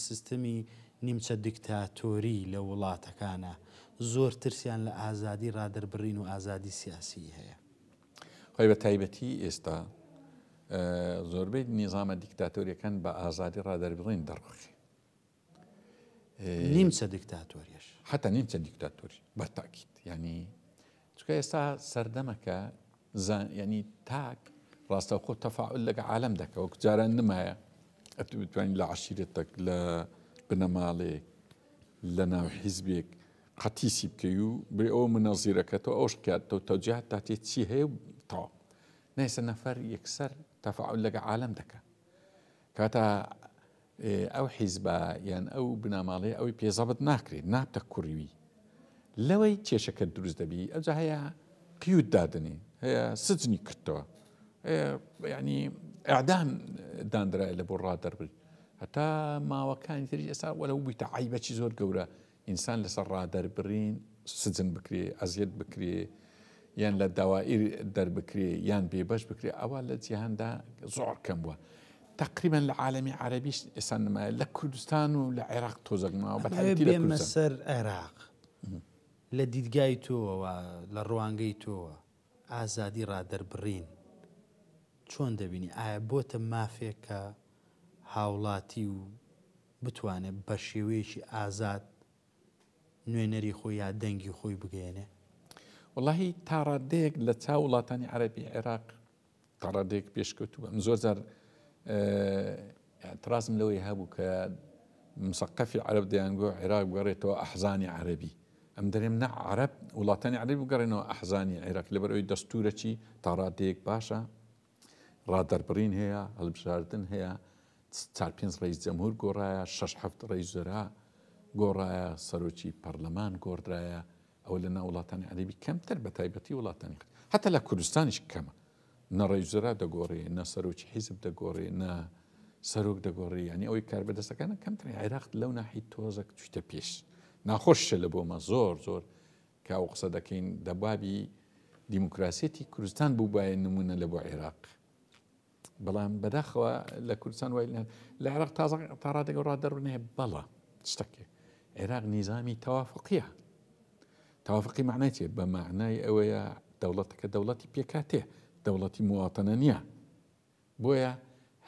سیستەمی نیمچە دیکتاتۆری لە وڵاتەکانە زۆر ترسیان لە ئازادی ڕادەربڕین و ئازادی سیاسی هەیە؟ خۆی بە تایبەتی ئێستا زۆربەی نیزامە دیکتاتۆریەکان بە ئازادی ڕادەربڕین دەڕۆخی، نیمچە دیکتاتۆریش، حتا نیمچە دیکتاتۆری بەتاکید. ینی چکە ئێستا سەردەمەکە ینی تاک ڕاستەوخۆ تەفاعل لەگە عالەم دەکە، وەک جاران نمایە ئەتو بتوانین لە عەشیرەتێک، لە بنەماڵێک، لە ناو حیزبێک قەتیسی بکەی و بێ ئەوە منەزیرەکەتەوە ئەوش کاتەوە تەوجیهات تاتێ چی هەیە و تەواو. نایسە نەفەر یەکسەر تەفاعل لەگە عالەم دەکە. کاتە ئەو حیزبە یان ئەو بنەماڵەیە ئەوەی پێزەبت ناکرێت، نابتە کوڕیوی، لەوەی کێشەکە دروست دەبی. ئەوجا هەیە قیود دادنی، هەیە سجنی کردەوە، ینی ئەعدام دانرایە لە بۆ ڕادەربڕین. هەتا ماوەکانی تریش ئێستا وەلەو بوویتە عیبەکی زۆر گەورە ئینسان لەسەر ڕادەربڕین سجن بکرێ، ئەزیەت بکرێ، یان لە داوائیر دەربکرێ، یان بێبەش بکرێ. ئەوە لە جیهاندا زۆر کەم بووە. تقریبا لە عالەمی عەرەبیش ئێستا نمایە، لە کوردستان و لە عێراق تۆزەک ماوە. بێمە سەر عێراق لە دیدگای تۆوە، لە ڕوانگەی تۆوە ئازادی ڕادەربڕین چۆن دەبینی؟ ئایا بۆتە مافێکە هاوڵاتی و بتوانێت بە شێوەیەکی ئازاد نوێنەری خۆی یا دەنگی خۆی بگەێنێ؟ وەڵاهی تا ڕادەیەک لە چاو وڵاتانی عەرەبی عێراق تا ڕادەیەک پێشکەوتووە. من زۆر جار اعترازم لەوەی هەبوو کە مسەقەفی عەرەب دەیانگۆ عێراق بگەڕێتەوە ئەحزانی عەرەبی. ئەم دەرێم نە عەرەب وڵاتانی عەرەبی بگەڕێنەوە ئەحزانی عێراق، لەبەرەوەی دەستورەکی تا ڕادەیەک باشە، ڕادەربڕین هەیە، هەڵبژاردن هەیە، 4-5 ڕئیس جەمهور گۆڕایە، 6-7 ڕئیس وەزرا گۆڕایە، سەرۆکی پەرلەمان گۆڕایە. ئەو لە ناو وڵاتانی عەرەبی کەمتر بە تایبەتی وڵاتانی هەتا لە کوردستانیش کەمە، نە ڕئیس وەزرا دەگۆڕێ، نە سەرۆکی حیزب دەگۆڕێ، نە سەرۆک دەگۆڕێ. ینی ئەوەی کار بەدەستەکانە کەمتر. عێراق لەو ناحیە تۆزێک توشتە پێش، ناخۆشە لە بۆمە زۆر زۆر کە ئەو قسە دەکەین دەبابی دیموکراسیەتی کوردستان بوو باە نمونە لە بۆ عێراق. بەڵام بەداخەوە لە کوردستان وای لە عێراق تا ڕادێک ڕادەربڕین هەیە. بەڵە شتێکێ عێراق نیزامی تەوافقیە. تەوافقی معنای چێ؟ بە معنای ئەوەیە دەوڵەتەکە دەوڵەتی پێکاتێ، دەوڵەتی مواطنە نییە. بۆیە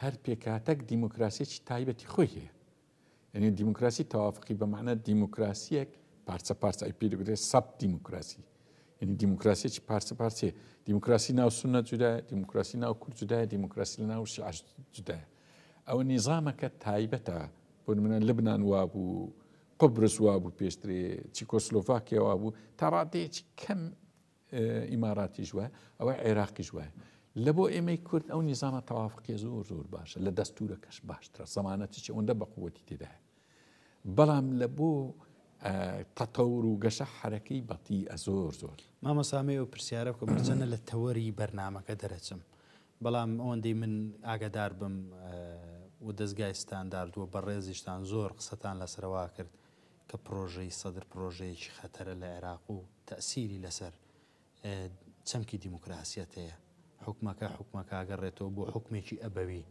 هەر پێکاتەک دیموکراسیەکی تایبەتی خۆی هەیە. یعنی دیموکراسی تەوافقی بە معنە دیموکراسیەک پارچە پارچە ئەی پێدەگوترێت سەب دیموکراسی، یعنی دیموکراسیەکی پارچە پارچێ. دیموکراسی ناو سونە جودایە، دیموکراسی ناو کورد جودایە، دیموکراسی لە ناو شیعە جودایە. ئەوە نیزامەکە تایبەتە. بۆ نمونە لبنان وابوو، قبرس وابوو پێشترێ، چیکۆسلۆڤاکیا وابوو، تا ڕادەیەکی کەم ئیماراتی ژوە، ئەوە عێراقی ژوە. لە بۆ ئێمەی کورد ئەو نیزامە تەوافقی زۆر زۆر باشە، لە دەستورەکەش باشترە، زەمانەتیی ئەوەندە بە قووەتی تێدایە. بەڵام لە بۆ تەتەور و گەشە حرەکەی بەتیئە زۆر زۆر. مامەسامێ و پرسیارە بکە بچەنە لە تەوەری بەرنامەکە دەرەچم، بەڵام ئەوەندەی من ئاگادار بم و دەستگای ستانداردووە بەڕێزیشتان زۆر قسەتان لەسەرەوە کرد کە پرۆژەی سەدر پرۆژەیەکی خەتەرە لە عێراق و تەسیری لەسەر چەمکی دیموکراسیەت هەیە حکومەکە ئاگەڕێتەوە بۆ حکمێکی ئەبەوی.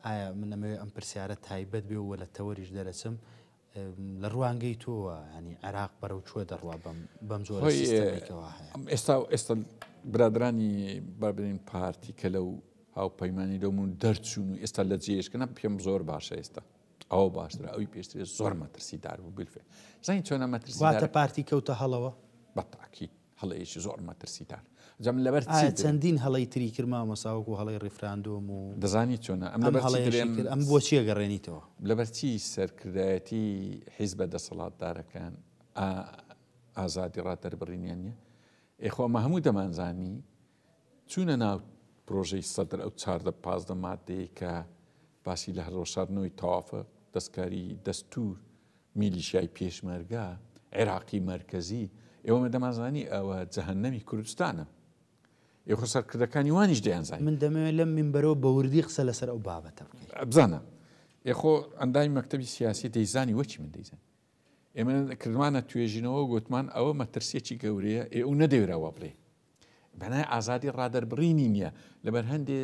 ئایا من ئەمەوێ ئەم پرسیارە تایبەت بێ و لە تەوەریش دەرەچم لە ڕوانگەی تۆوە ینی عێراق بەرەو چوە دەڕوا بەم زۆر سیستەمێکەوە هەیە. ئێستا برادرانی بابرین پارتی کە لەو هاوپەیمانی دەمون دەرچوون و ئێستا لە جێشکەنە پێم زۆر باشە ئێستا ئەوە باشترە ئەوی پێشترێ زۆر مەترسیدار بوو بالفێ زین چۆنە مەترسیواتە پارتی کەوتە هەڵەوە بەتاکی هەڵەیەکی زۆر مەترسیدار جەم لەبەر چەندین هەڵی تری کردما مەساوەکو هەڵی ڕیفراندۆم و دەزانی چۆنە ئەم بۆچیە گەڕێنیتەوە لەبەرچی سەرکردایەتی حیزبە دەسەڵاتدارەکان ئازادی ڕادەربڕینیان نیە ئێخۆمە هەموو دەمانزانی چوونە ناو پرۆژەی سەدر ئەو 14 مادەیە کە باسی لە هەڕۆشاردنەوەی تەوافە دەستکاری دەستور میلیشیای پێشمەرگا عێراقی مرکزی ئێوەمە دەمازانی ئەوە جەهەنەمی کوردستانە ئێخۆ سەرکردەکانی وانیش دەیانزانی من دەمەوێت لەم منبەرەوە بە وردی قسە لەسەر ئەو بابەتە بکەین بزانە ئێخۆ ئەندامی مەکتەبی سیاسی دەیزانی وەچی من دەیزان ئێمە کردمانە توێژینەوە گوتمان ئەوە مەترسیەکی گەورەیە ئێو نەدەوێرەوە بڵێ بەنای ئازادی ڕادەربڕینی نییە لەبەر هەندێ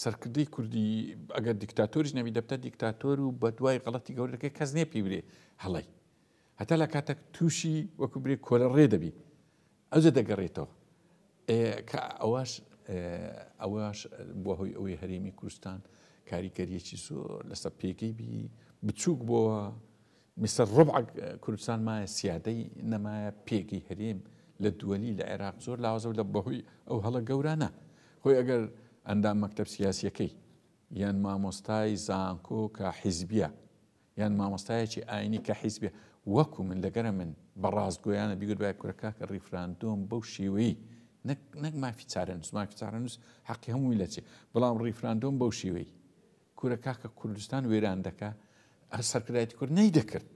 سەرکردی کوردی ئەگەر دیکتاتۆریش نەبی دەبتە دیکتاتۆر و بە دوای غەڵەتی گەورەکەی کەس نێ پێی برێ هەڵی هەتا لە کاتێک تووشی وەکو برێ کۆلە ڕێ دەبی ئەوجە دەگەڕێتەوە ئەوەش بۆ هۆی ئەوەی هەرێمی کوردستان کاریگەریەکی زۆر لەسەر پێگەی بی بچووک بۆوە میسەر ڕۆبع کوردستان مایە سیادەی نەمایە پێگەی هەرێم لە دووەلی لە عێراق زۆر لاوازە لە بەهۆی ئەو هەڵە گەورانە خۆی ئەگەر ئەندام مەکتەب سیاسیەکەی یان مامۆستای زانکۆ کە حیزبیە یان مامۆستایەکی ئاینی کە حیزبیە وەکو من لەگەرە من بە ڕاستگۆیانە بیگوت باید کوورەکە کە ڕیفراندۆم بەو شێوەیە نەک مافی چارەنووس مافی چارەنووس حەقی هەمووی لەچێ بەڵام ڕیفراندۆم بەو شێوەی کوورەکە کە کوردستان وێران دەکا سەرکردایەتی کورد نەی دەکرد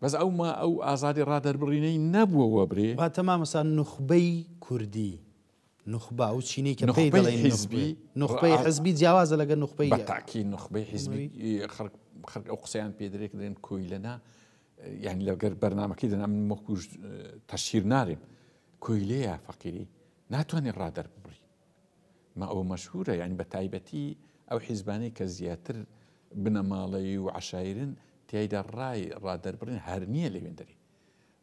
بەس ئەو ئازادی ڕادەربڕینەی نەبووەوە برێ تەمامەسان نوخبەی کوردی نخبە و چینەی کە پێی دەڵێن حیزبی نخبەی حزبی جیاوازە لەگەر نخبەی بەتاکی نخبەی حیزبی خەڵک ئەو قسەیان پێدرێک دێن کۆیلەنا یعنی لەگەر بەرنامەکەی دەنا من وەکو تەشیر نارێم کۆیلەیە فەقیری ناتوانێت ڕادەر ببڕی ما ئەو مەشهورە یعنی بە تایبەتی ئەو حیزبانەی کە زیاتر بنەماڵەی و عشایرن تیایدا ڕای ڕادەربڕین هەر نییە لەوێن دەری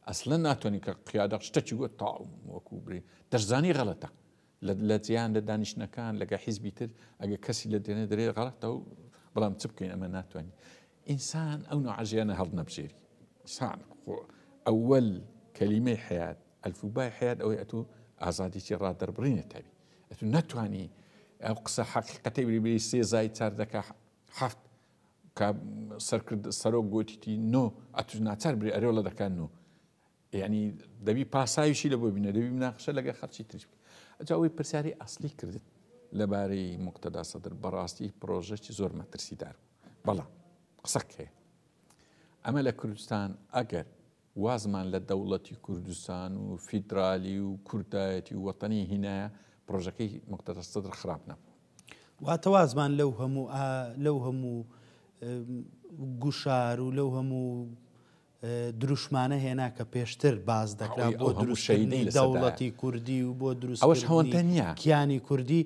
ئەسڵەن ناتوانانی کە قیادە شتێکی گوت تاڵ وەکو بری دەشزانی غەڵەتە لە جیان لە دانیشتەکان لەگە حیزبی تر ئەگە کەسی لە دێنێ دەرێ غەڵەتە و بەڵام چ بکەین ئەمە ناتوانانی ئینسان ئەو نوعژیانە هەڵ نەبژێری ئینسان ئەوەل کەلیمەی حیات ئەلفوبای حیات ئەوەی ئەتو ئازادیی ڕادەربڕینە تابی ئەتو ناتوانی ئەو قسە حەقیقەتەی بری سێ زای 4 7 کە سەرکرد سەرۆک گوتیتی نۆ ئەتو ناچار بری ئەرێوڵە دەکان نۆ یعنی دەبی پاساویشی لە بۆ بینە دەبی مناقشە لەگە خەڵکی تریش ئەجاوی پرسیاری ئەسلی کردت لەبارەی موقتەدا سەدر بەڕاستی پرۆژەی زۆر مەترسیدار بەڵام قسەک هەیە ئەمە لە کوردستان ئەگەر وازمان لە دەوڵەتی کوردستان و فیدرالی و کوردایەتی و وەتەنی هینایە پرۆژەکەی موقتەدا سەدر خراپ نەبوو واتە وازمان لەو هەموو گوشار و لەو هەموو دروشمانە هێنا کە پێشتر باز دەکرا بۆ دروستکردنی دەوڵەتی کوردی و بۆ دروستکردنی کیانی کوردی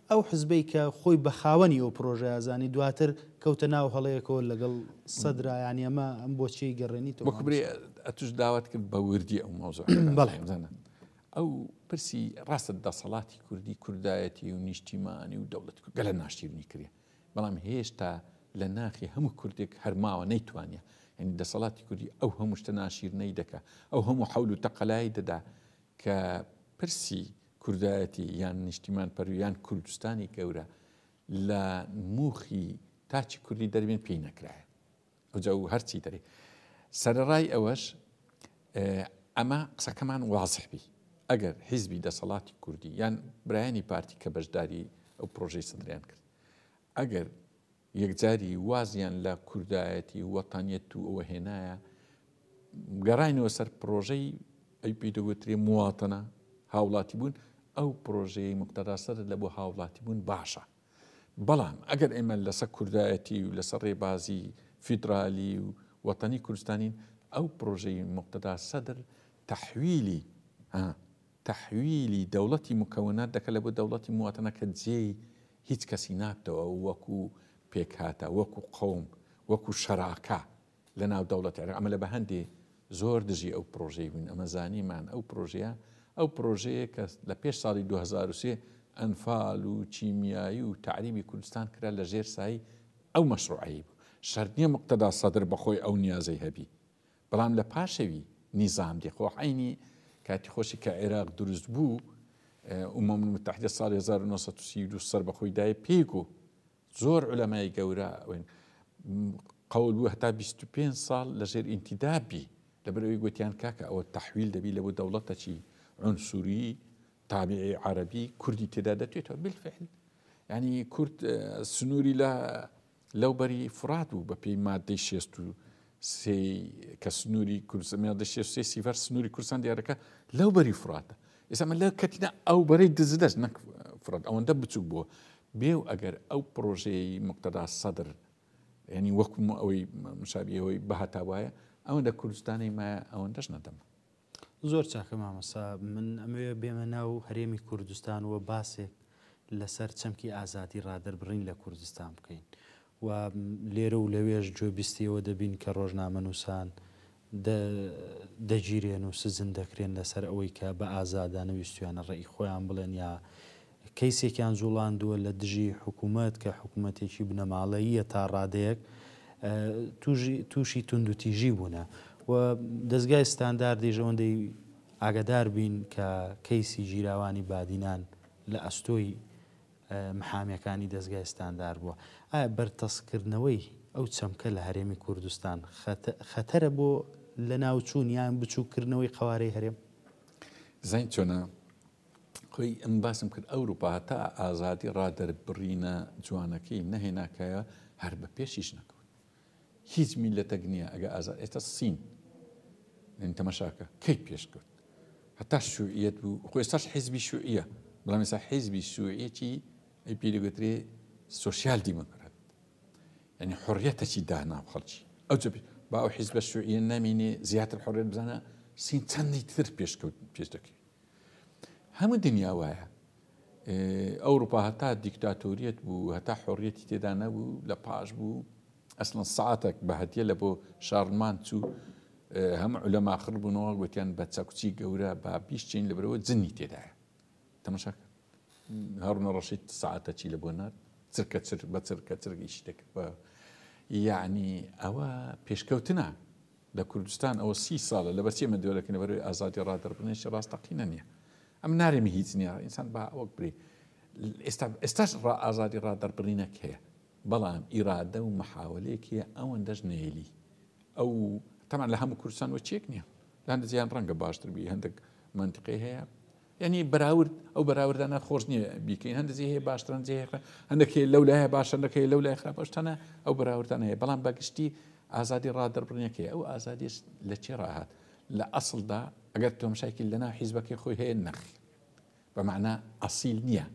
ئەو حزبەی کە خۆی بە خاوەنی ئەو پرۆژە ئازانی دواتر کەوتە ناو هەڵەیەکەوە لەگەڵ سەدرایانی ئەمە ئەم بۆچی گەڕێنیتەوە وەکوبرێ ئەتوش داوات کرد بە وردی ئەو مۆزوع بەڵێ ئەو پرسی ڕاستە دەسەڵاتی کوردی کوردایەتی و نیشتیمانی و دەوڵەتی گەلە ناشتیرنی کردێ بەڵام هێشتا لە ناخی هەموو کوردێک هەرماوە نەیتوانێت یعنی دەسەڵاتی کوردی ئەو هەموو شتە ناشیرنەی دەکا ئەو هەموو حەول و تەقەلای دەدا کە پرسی کوردایەتی یان نیشتیمان پەرویان کوردستانی گەورە لە موخی تاچی کوردی دەربێن پێی نەکرایە ئەوجا و هەرچی دەرێ سەرڕای ئەوەش ئەمە قسەکەمان وازح بی ئەگەر حیزبی دەسەڵاتی کوردی یان برایانی پارتی کە بەشداری ئەو پرۆژەی سەدریان کرد ئەگەر یەکجاری وازیان لە کوردایەتی وەتانیەت و ئەوە هێنایە گەڕاینەوە سەر پرۆژەی ئەی پێدەگوترێ مواتەنە هاوڵاتی بوون ئەو پرۆژەی موقتەدا سەدر لە بۆ هاوڵاتی بوون باشە بەڵام ئەگەر ئێمە لەسەر کوردایەتی و لەسەر ڕێبازی فیدرالی و وەتانی کوردستانین ئەو پرۆژەی مقتەدا سەدر تەحویلی دەوڵەتی مکەونات دەکە لە بۆ دەوڵەتی مواتەنەکە جێی هیچ کەسی نابتەوە وەکو پێکهاتە وەکو قەوم وەکو شەراکە لە ناو دەوڵەتی عێراق ئەمە لە بە هەندێ زۆر دژی ئەو پرۆژەی بوون ئەمە زانیمان ئەو پرۆژەیە کە لە پێش ساڵی 2023 ئەنفال و چیمیایی و تعریبی کوردستان کرا لە ژێر سایی ئەو مەشروعایی بوو شەرت نییە مقتەدا سەدر بەخۆی ئەو نیازەی هەبی بەڵام لە پاشەوی نیزام دێخۆ عینی کاتی خۆشی کە عێراق دروست بوو ئومەم متحدە ساڵی 1932 سەر بەخۆی دایە پێک و زۆر علەمای گەورە قەول بوو هەتا 25 ساڵ لە ژێر ئینتیدابی لەبەرەوەی گوتیان کاکە ئەوە تەحویل دەبی لە بۆ دەوڵەتەکی عنسوری تابعی عربی کوردی تێدا دەتوێتەوە بالفعل ینی کورد سنووری لەو بەری فرات بوو بە پێی مادەی 63 کە سنووری کوردستان 63 سیڤەر سنووری کوردستان دیارەکە لەو بەری فراتە ئێستا من لە کەتیدا ئەو بەرەی دزدەست نەک فرات ئەوەندە بچووک بووە بێو ئەگەر ئەو پرۆژەی مقتەدا سەدر ینی وەکو ئەوەی مشابهەوەی بەهاتا وایە ئەوەندە کوردستانی مایە ئەوەندەش نەدەم زۆر چاکە مامەسا من ئەمەوێ بێمە ناو هەرێمی کوردستان وە باسێک لەسەر چەمکی ئازادی ڕادەربڕین لە کوردستان بکەین و لێرە و لەوێش جۆبیستیەوە دەبین کە ڕۆژنامە نووسان دەگیرێن و سزن دەکرێن لەسەر ئەوەی کە بە ئازادانە ویستویانە ڕێی خۆیان بڵێن یا کەیسێکیان زوڵاندووە لە دژی حکوومەت کە حکوومەتێکی بنەماڵەییە تا ڕادەیەک تووشی تونند و تیژی بوونە و دەستگای ستانداردی ژەوەندەی ئاگدار بین کە کەیسی ژیراوانی بادینان لە ئەستۆی محامیەکانی دەستگای ستاندار بووە ئایا بەرتەسکردنەوەی ئەو چەمکە لە هەرێمی کوردستان خەتەرە بۆ لە ناوچوون یان بچووکردنەوەی قوارەی هەرێم زین چۆنە خۆی ئەم باسم کرد ئەوروپا تا ئازادی ڕادەربڕینە جوانەکەی نەهێناکایە هەر بە پێشیش نەکەوت هیچ میلەتەک نییە ئەگە ئازاد ئێستا سین تەمەشاکە کەی پێشکەوت هەتا شوعیەت بوو خۆ ئێستاش حیزبی شوعیە بەڵام ئێستا حیزبی شوعیەتی ئەی پێدەگوترێ سۆسیال دیموکرات ینی حڕیەتێکی دانا خەڵکی ئەو با ئەو حیزبە شوعیە نامینێ زیاتر حڕیەت بزانە سین چەندی تر پێشکەوت پێش دەکەوێت هەموو دنیا وایە ئەوروپا هەتا دیکتاتۆریەت بوو هەتا حڕیەتی تێدا نەبوو لە پاش بوو ئەسڵەن ساعتێک بە هەدیە لە بۆ شارلمان چوو هەموو لەماخر بوونەوە گوتیان بە چەکوچی گەورە با بیشتین لەبەرەوە جنی تێدایە تەماشاکە هەڕونە ڕەشید ساعتەکی لە بۆ نات چرکە بە چرکە چرگیشی دەکرد یعنی ئەوە پێشکەوتنە لە کوردستان ئەوە 30 ساڵە لە بەچێمە دەوەکەن لەبەرەوەی ئازادی ڕادەربڕینێکی ڕاستەقینە نییە ئەم نارێمی هیچ نییە ئینسان با ئەوەک بری ئێستاش ئازادی ڕادەربڕینەک هەیە بەڵام ئیرادە و مەحاولەیەکیە ئەوەندەش نێلی ئەو تەمان لە هەموو کوردستان وە چێک نییە لە هەندێک جیان ڕەنگە باشتر بی هەندێک منطقی هەیە ینی بەراورد ئەو بەراوردانە خۆش نییە بیکەین هەندێک هەیە باشترن جێ هەندێک لەو لایە باشە هەندێک لەو لای خراپ باشتانە ئەو بەراوردانە هەیە بەڵام بەگشتی ئازادی ڕادەربڕینەکەی ئەو ئازادیش لە چێ ڕاهات لە ئەسڵدا ئەگەر تۆمشایکی لەناو حیزبەکەی خۆی هەیە نەخ بەمعنە ئەسیل نییە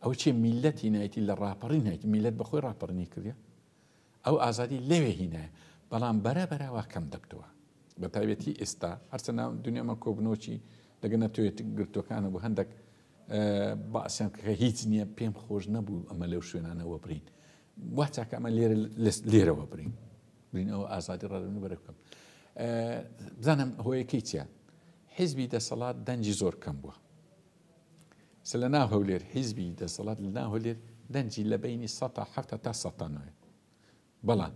ئەو چێ میلەتی نایەتی لە ڕاپەڕین هەیەی میلەت بەخۆی ڕاپەڕنی کردە ئەو ئازادی لەوێ هینایە بەڵام بەرەبەرەوە کەم دەکتەوە بە تایبەتی ئێستا هەرچە ناو دنیامان کۆبنەوەکی لەگەنە توێت گرتوەکانە بوو هەندێک باسییان کە هیچ نییە پێم خۆش نەبوو ئەمە لەو شوێنانەوە برین وا چاکە ئەمە لێرەوە برین برینەوە ئازادی ڕادەربڕین بەرە بکەم بزانم هۆیەکەی چیە حیزبی دەسەڵات دەنجی زۆر کەم بووە لە ناو هەولێر حیزبی دەسەڵات لە ناو هەولێر دەنجی لە بینی 170 تا 190 بەڵام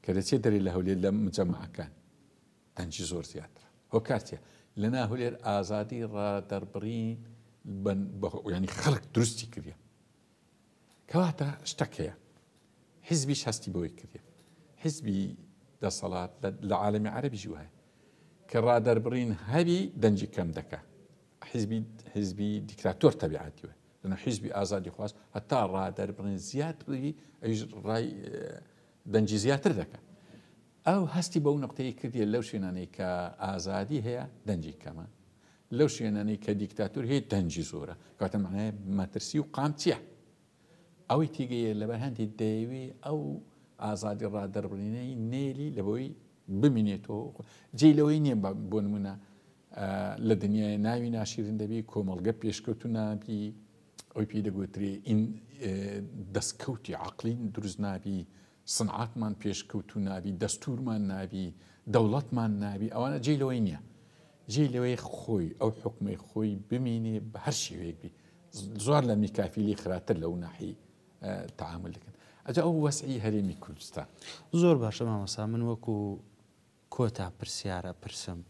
کە دەچێت دەری لە هەولێر لە مجەمەعەکان دەنجی زۆر زیاترە هۆکارتیە لە ناو هەولێر ئازادی ڕادەربڕین ینی خەڵک دروستی کردە کەواتە شتێک هەیە حیزبیش هەستی بەوەی کردە حیزبی دەسەڵات لە عالەمی عەرەبیش وایە کە ڕادەربڕین هەبی دەنجی کەم دەکە حیزبی دیکتاتۆر تەبیعەتی وە لەناو حیزبی ئازادی خواست هەتا ڕادەربڕین زیات بڕی ئەویش ڕای دەنجی زیاتر دەکە ئەو هەستی بەو نقطەی کردیە لەو شوێنانەی کە ئازادی هەیە دەنجی کەمە لەو شوێنانەی کە دیکتاتۆر هەیە دەنجی زۆرە کاتە معنای مەترسی و قام چییە ئەوەی تێگەیە لەبەر هەندێک دەیەوێ ئەو ئازادی ڕادەربڕینەی نێلی لەبەوەی بمینێتەوە جێ لەوەی نییە بۆ نمونە لە دنیای ناوی ناشیرن دەبی کۆمەڵگە پێشکەوت و نابی ئەوی پێی دەگوترێ ئین دەستکەوتی عقلین دروست نابی سنعاتمان پێشکەوت و نابی دەستورمان نابی دەوڵەتمان نابی ئەوانە جێ لەوەی نییە جێ لەوەی خۆی ئەو حکومەی خۆی بمینێ بە هەر شێوەیەک بی زۆر لە میکافیلی خراتر لەو ناحی تعامل دەکەن ئەجا ئەو وەسعی هەرێمی کوردستان زۆر باشە مامۆستا من وەکو کۆتا پرسیارە پرسم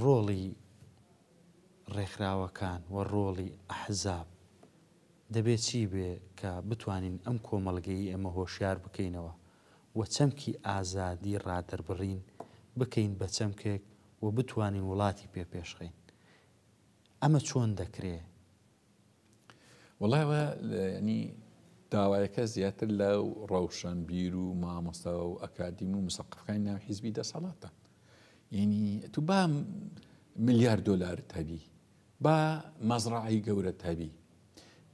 ڕۆڵی ڕێکخراوەکان و ڕۆڵی ئەحزاب دەبێت چی بێ کە بتوانین ئەم کۆمەڵگەی ئێمە هۆشیار بکەینەوە و چەمکی ئازادی ڕادەربڕین بکەین بە چەمکێک و بتوانین وڵاتی پێشخەین ئەمە چۆن دەکرێ؟ وڵایەوە ینی داوایەکە زیاتر لەو ڕەوشنبیر و مامۆستا و ئەکادیم و مسەقفەکانی ناو حیزبی دەسەڵاتە یعنی تو با ملیار دۆلارت هەبی با مەزرعی گەورەت هەبی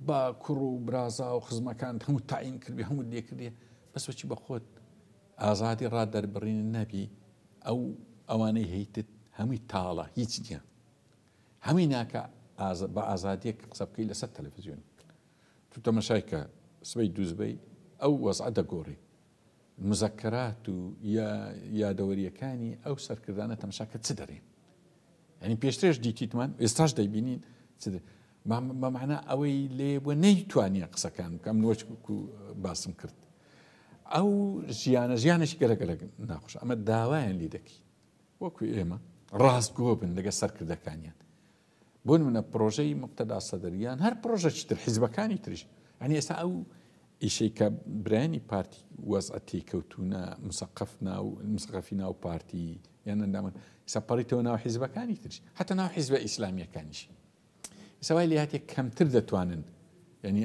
با کوڕ و برازا و خزمەکان هەموو تاین کردی هەموو لێکردێ بەس بەچی بە خۆت ئازادی ڕادەربڕین نەبی ئەوانەی هەیتت هەمووی تاڵە هیچ نییە هەمووی ناکە بە ئازادیەک قسە بکەی لەسەر تەلەڤیزیۆن تو تەماشای کە سبەی دووزبەی ئەو وەزعە دەگۆڕی مزەکەرات و یادەوەریەکانی ئەو سەرکردانە تەماشاکە چ دەڕێن ینی پێشترێش دیتیتمان ئێستاش دەیبینین بەمعنە ئەوەی لێ بۆ نەیتوانیە قسەکان بکەم نوەچ باسم کرد ئەو ژیانەشی گەرەگەرە ناخۆش ئەمە داوایان لێ دەکەی وەکو ئێمە ڕاستگۆ بن لەگە سەرکردەکانیان بۆ منە پرۆژەی مقتەدا سەدەریان هەر پرۆژەی تر حیزبەکانی تریش ینی ئێستا ئەو ئیشەی کە برایانی پارتی وەزعە تێکەوتونە مسەقفی ناو پارتی یان ئەندامن سەپەڕیتەوە ناو حیزبەکانی تریش حتا ناو حیزبە ئیسلامیەکانیش سەوای لێ هاتێک کەمتر دەتوانن ینی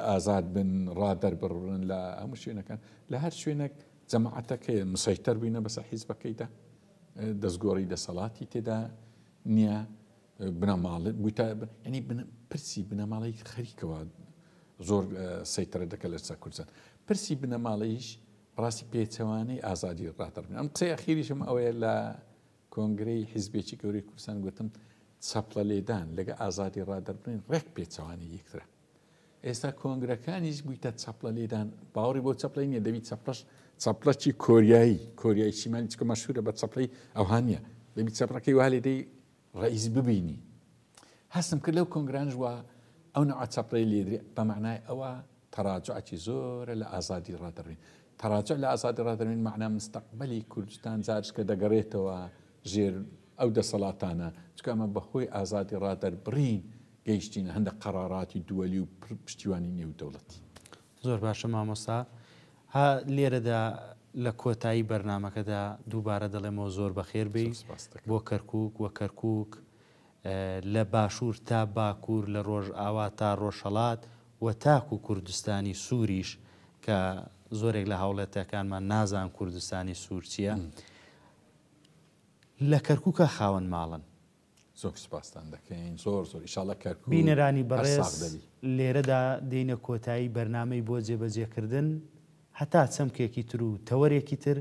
ئازاد بن ڕادەربڕن لە هەموو شوێنەکان لە هەر شوێنێک جەماعەتەکەی مسەیتەر بووینە بەسەر حیزبەکەیدا دەستگۆڕی دەسەڵاتی تێدا نییە بنەماڵت بوویتە ینی پرسی بنەماڵی خەریکەوە زۆر سەیتەرە دەکە لە سەر کوردستان پرسی بنەماڵیش ڕاستی پێچەوانەی ئازادی ڕادەربڕین ئەم قسەی ئەخیریشم ئەوەیە لە کۆنگرەی حیزبێکی گەورەی کوردستان گوتم چەپڵە لێدان لەگە ئازادی ڕادەربڕین ڕێک پێچەوانی یەکترە ئێستا کۆنگرەکانیش بوویتە چەپڵە لێدان باوەڕی بۆ چەپڵی نییە دەبی چەپڵەکی کۆریایی شیمالی چکە مەشهورە بە چەپڵی ئەوهانیە دەبی چەپڕەکەی وا لێدەی ڕئیس ببینی هەستم کرد لەو کۆنگرانش وە ئەو نەوە چەپڵەی لێدرێ بە معنای ئەوە تەراجعی زۆرە لە ئازادی ڕادەربڕین تەراجع لە ئازادی ڕادەربڕین معنای مستەقبەلی کوردستان جارشکە دەگەڕێتەوە ژێر ئەو دەسەڵاتانە چکە ئەمە بەهۆی ئازادی ڕادەربڕین گەیشتینە هەندێک قەراراتی دووەلی و پشتیوانی نێودەوڵەتی. زۆر باشە مامۆستا ها لێرەدا لە کۆتایی بەرنمەکەدا دووبارە دەڵێمەوە زۆر بەخێر بێ بۆ کەرکووک وە کەرکووک لە باشوور تا باکوور لە ڕۆژ ئاوا تا ڕۆژهەڵات و تاکو کوردستانی سووریش کە زۆرێک لە هاوڵێتەکانمان نازان کوردستانی سوور چییە لە کەرکووکە خاوەن ماڵن زۆر سپاسان دەکەین زۆر ئیشاڵە کەرکووک بینەرانی بەڕێز لێرەدا دێنە کۆتایی بەرنامەی بۆ جێبەجێکردن هەتا چەمکێکی تر و تەوەرێکی تر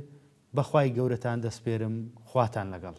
بەخوای گەورەتان دەسپێرم خواتان لەگەڵ